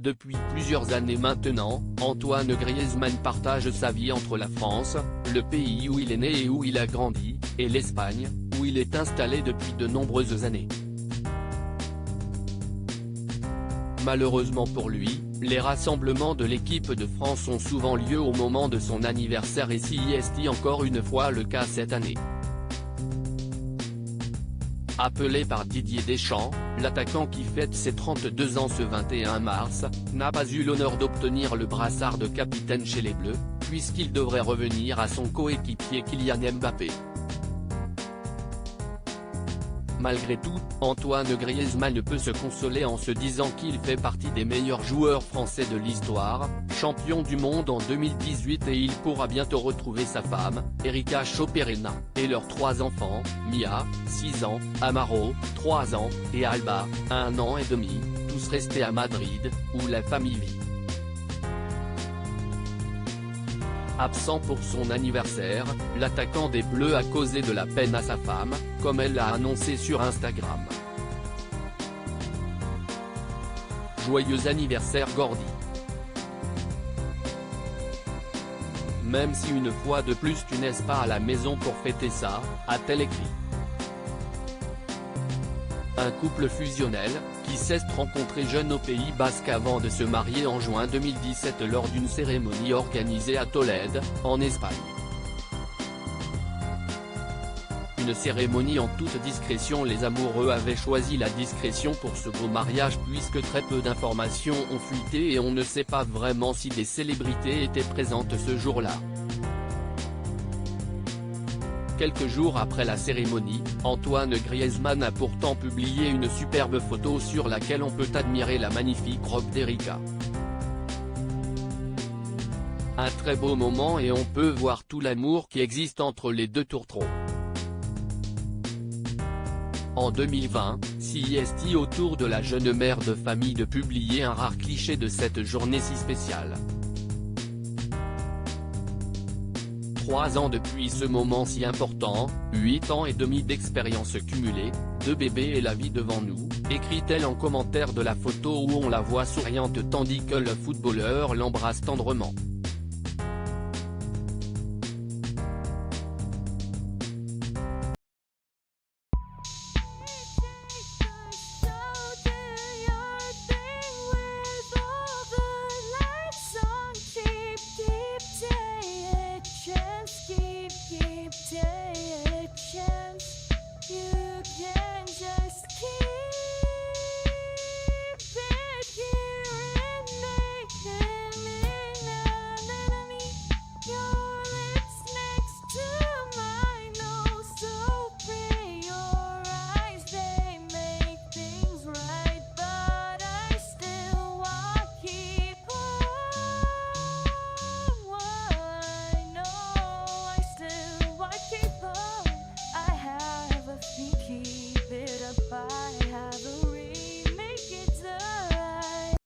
Depuis plusieurs années maintenant, Antoine Griezmann partage sa vie entre la France, le pays où il est né et où il a grandi, et l'Espagne, où il est installé depuis de nombreuses années. Malheureusement pour lui, les rassemblements de l'équipe de France ont souvent lieu au moment de son anniversaire et c'est encore une fois le cas cette année. Appelé par Didier Deschamps, l'attaquant qui fête ses 32 ans ce 21 mars, n'a pas eu l'honneur d'obtenir le brassard de capitaine chez les Bleus, puisqu'il devrait revenir à son coéquipier Kylian Mbappé. Malgré tout, Antoine Griezmann peut se consoler en se disant qu'il fait partie des meilleurs joueurs français de l'histoire, champion du monde en 2018 et il pourra bientôt retrouver sa femme, Erika Choperena, et leurs 3 enfants, Mia, 6 ans, Amaro, 3 ans, et Alba, 1 an et demi, tous restés à Madrid, où la famille vit. Absent pour son anniversaire, l'attaquant des Bleus a causé de la peine à sa femme, comme elle l'a annoncé sur Instagram. Joyeux anniversaire Gordy. Même si une fois de plus tu n'es pas à la maison pour fêter ça, a-t-elle écrit. Un couple fusionnel, qui s'est rencontré jeune au Pays Basque avant de se marier en juin 2017 lors d'une cérémonie organisée à Tolède, en Espagne. Une cérémonie en toute discrétion. Les amoureux avaient choisi la discrétion pour ce beau mariage puisque très peu d'informations ont fuité et on ne sait pas vraiment si des célébrités étaient présentes ce jour-là. Quelques jours après la cérémonie, Antoine Griezmann a pourtant publié une superbe photo sur laquelle on peut admirer la magnifique robe d'Erika. Un très beau moment et on peut voir tout l'amour qui existe entre les deux tourtereaux. En 2020, c'est au tour de la jeune mère de famille de publier un rare cliché de cette journée si spéciale. 3 ans depuis ce moment si important, 8 ans et demi d'expérience cumulée, 2 bébés et la vie devant nous, écrit-elle en commentaire de la photo où on la voit souriante tandis que le footballeur l'embrasse tendrement. Keep taking a chance. You